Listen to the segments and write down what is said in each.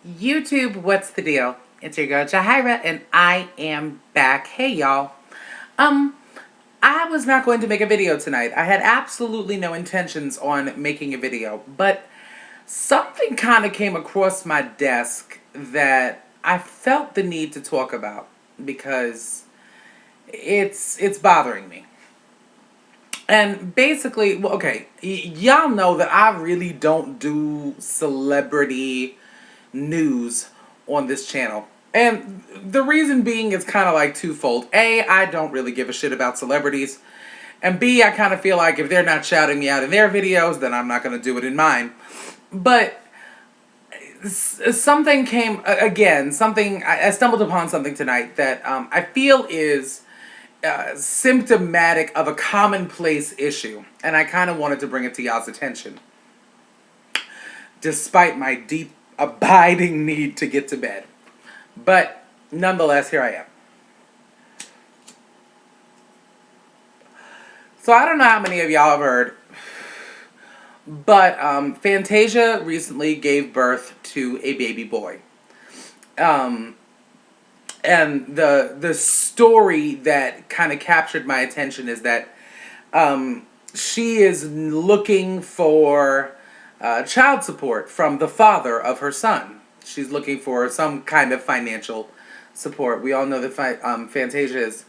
YouTube, what's the deal? It's your girl Jahira, and I am back. Hey y'all. Um, I was not going to make a video tonight. I had absolutely no intentions on making a video, but something kind of came across my desk that I felt the need to talk about because it's bothering me. And basically, well, okay, y'all know that I really don't do celebrity news on this channel. And the reason being is kind of like twofold. A, I don't really give a shit about celebrities. And B, I kind of feel like if they're not shouting me out in their videos, then I'm not going to do it in mine. But something came, again, something, I stumbled upon something tonight that I feel is symptomatic of a commonplace issue. And I kind of wanted to bring it to y'all's attention. Despite my deep, abiding need to get to bed. But nonetheless, here I am. So I don't know how many of y'all have heard, but Fantasia recently gave birth to a baby boy. And the story that kind of captured my attention is that she is looking for child support from the father of her son. She's looking for some kind of financial support. We all know that Fantasia is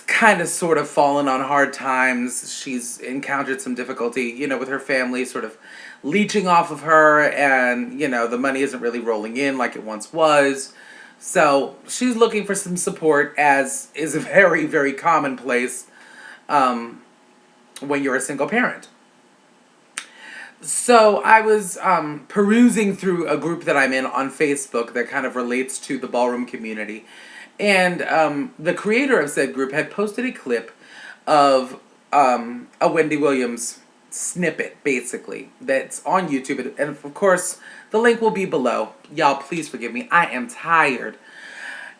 kind of sort of fallen on hard times. She's encountered some difficulty, with her family sort of leeching off of her, and, the money isn't really rolling in like it once was. So she's looking for some support, as is a very, very commonplace when you're a single parent. So I was perusing through a group that I'm in on Facebook that kind of relates to the ballroom community. And the creator of said group had posted a clip of a Wendy Williams snippet, basically, that's on YouTube. And of course, the link will be below. Y'all, please forgive me. I am tired.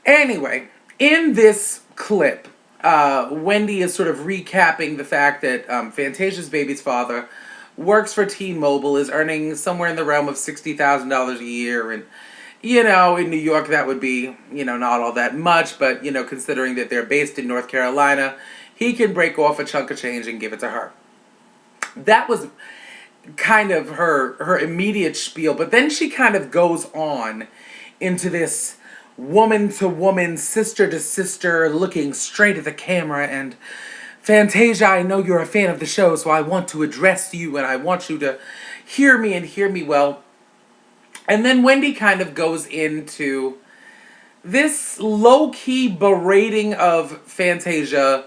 Anyway, in this clip, Wendy is sort of recapping the fact that Fantasia's baby's father works for T-Mobile, is earning somewhere in the realm of $60,000 a year, and in New York that would be, not all that much, but, considering that they're based in North Carolina, he can break off a chunk of change and give it to her. That was kind of her immediate spiel, but then she kind of goes on into this woman to woman, sister to sister, looking straight at the camera, and Fantasia, I know you're a fan of the show, so I want to address you, and I want you to hear me and hear me well. And then Wendy kind of goes into this low-key berating of Fantasia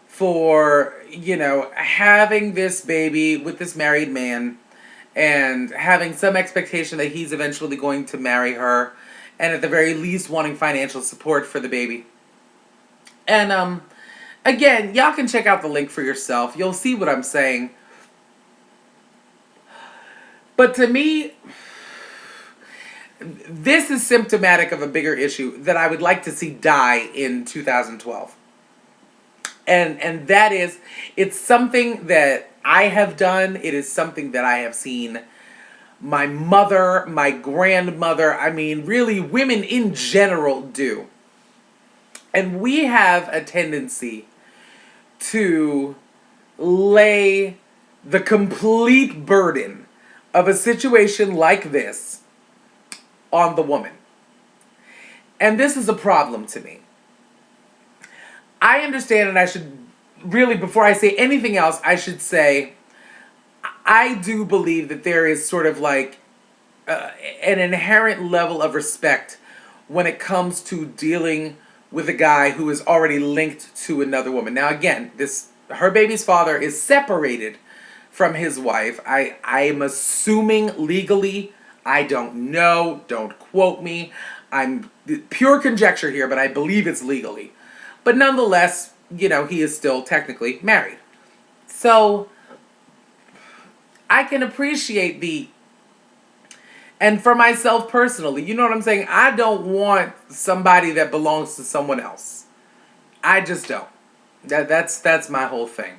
for, having this baby with this married man and having some expectation that he's eventually going to marry her, and at the very least wanting financial support for the baby. And, again, y'all can check out the link for yourself. You'll see what I'm saying. But to me, this is symptomatic of a bigger issue that I would like to see die in 2012. And that is, it's something that I have done. It is something that I have seen my mother, my grandmother, I mean, really women in general do. And we have a tendency to lay the complete burden of a situation like this on the woman. And this is a problem to me. I understand, and I should really, before I say anything else, I should say, I do believe that there is sort of like an inherent level of respect when it comes to dealing with a guy who is already linked to another woman. Now again, her baby's father is separated from his wife. I am assuming legally. I don't know. Don't quote me. I'm pure conjecture here, but I believe it's legally. But nonetheless, he is still technically married. So I can appreciate and for myself personally, you know what I'm saying? I don't want somebody that belongs to someone else. I just don't. That's my whole thing.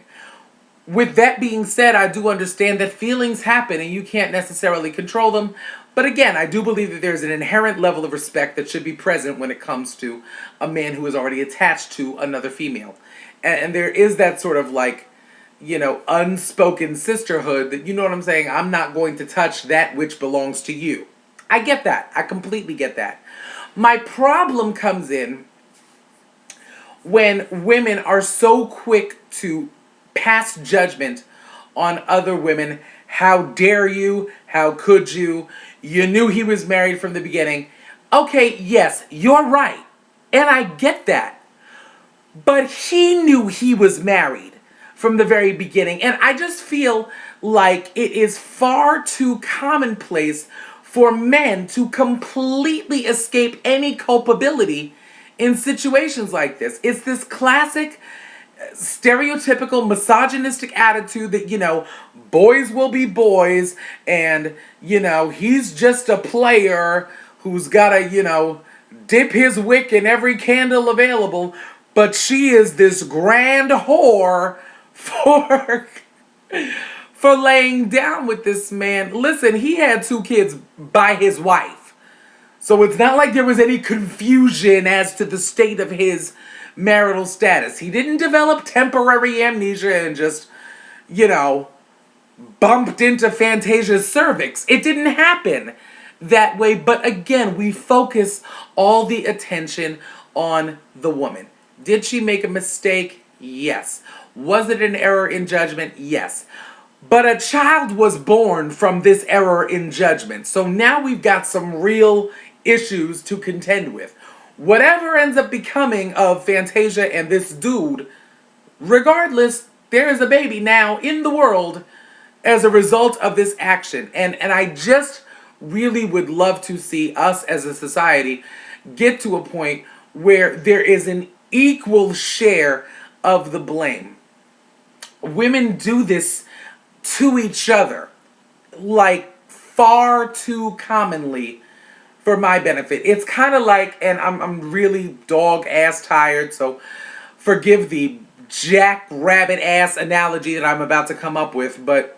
With that being said, I do understand that feelings happen and you can't necessarily control them. But again, I do believe that there's an inherent level of respect that should be present when it comes to a man who is already attached to another female. And there is that sort of like, unspoken sisterhood that, you know what I'm saying? I'm not going to touch that which belongs to you. I get that. I completely get that. My problem comes in when women are so quick to pass judgment on other women. How dare you? How could you? You knew he was married from the beginning. Okay, yes, you're right. And I get that. But he knew he was married from the very beginning. And I just feel like it is far too commonplace for men to completely escape any culpability in situations like this. It's this classic stereotypical misogynistic attitude that, boys will be boys and, he's just a player who's gotta, dip his wick in every candle available, but she is this grand whore for for laying down with this man. Listen, he had 2 kids by his wife. So it's not like there was any confusion as to the state of his marital status. He didn't develop temporary amnesia and just, bumped into Fantasia's cervix. It didn't happen that way. But again, we focus all the attention on the woman. Did she make a mistake? Yes. Was it an error in judgment? Yes. But a child was born from this error in judgment. So now we've got some real issues to contend with. Whatever ends up becoming of Fantasia and this dude, regardless, there is a baby now in the world as a result of this action. And I just really would love to see us as a society get to a point where there is an equal share of the blame. Women do this to each other, like far too commonly for my benefit. It's kind of like, and I'm really dog ass tired, so forgive the jackrabbit ass analogy that I'm about to come up with, but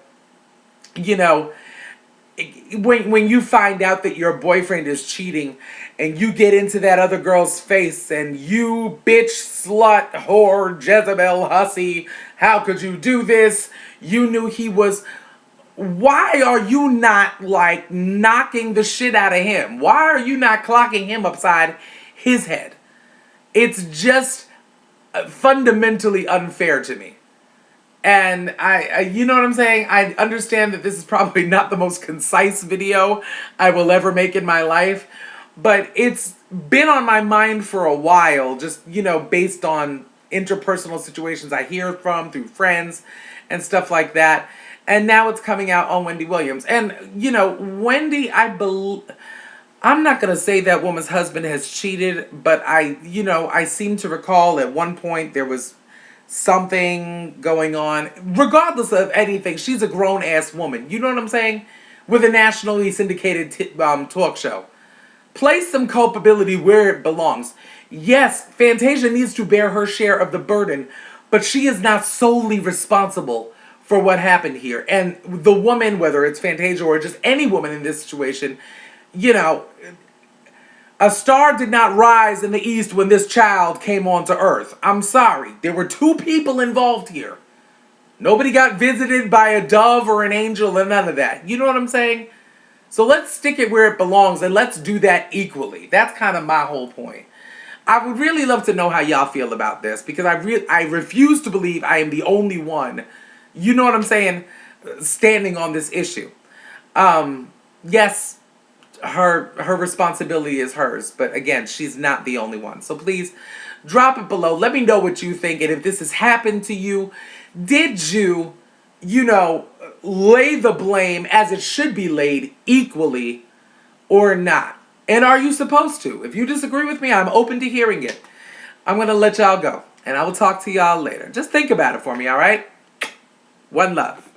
when you find out that your boyfriend is cheating and you get into that other girl's face and you bitch, slut, whore, Jezebel, hussy, how could you do this? You knew he was... Why are you not like knocking the shit out of him? Why are you not clocking him upside his head? It's just fundamentally unfair to me. And I you know what I'm saying? I understand that this is probably not the most concise video I will ever make in my life, but it's been on my mind for a while, just, based on interpersonal situations I hear from through friends and stuff like that. And now it's coming out on Wendy Williams. And, Wendy, I'm not going to say that woman's husband has cheated, but I seem to recall at one point there was something going on. Regardless of anything, she's a grown-ass woman. You know what I'm saying? With a nationally syndicated talk show. Place some culpability where it belongs. Yes, Fantasia needs to bear her share of the burden, but she is not solely responsible for what happened here. And the woman, whether it's Fantasia or just any woman in this situation, a star did not rise in the east when this child came onto earth. I'm sorry. There were 2 people involved here. Nobody got visited by a dove or an angel and none of that. You know what I'm saying? So let's stick it where it belongs and let's do that equally. That's kind of my whole point. I would really love to know how y'all feel about this, because I refuse to believe I am the only one, you know what I'm saying, standing on this issue. Yes, her responsibility is hers, but again, she's not the only one. So please drop it below. Let me know what you think, and if this has happened to you, did you, lay the blame as it should be laid equally or not? And are you supposed to? If you disagree with me, I'm open to hearing it. I'm going to let y'all go, and I will talk to y'all later. Just think about it for me, all right? One love.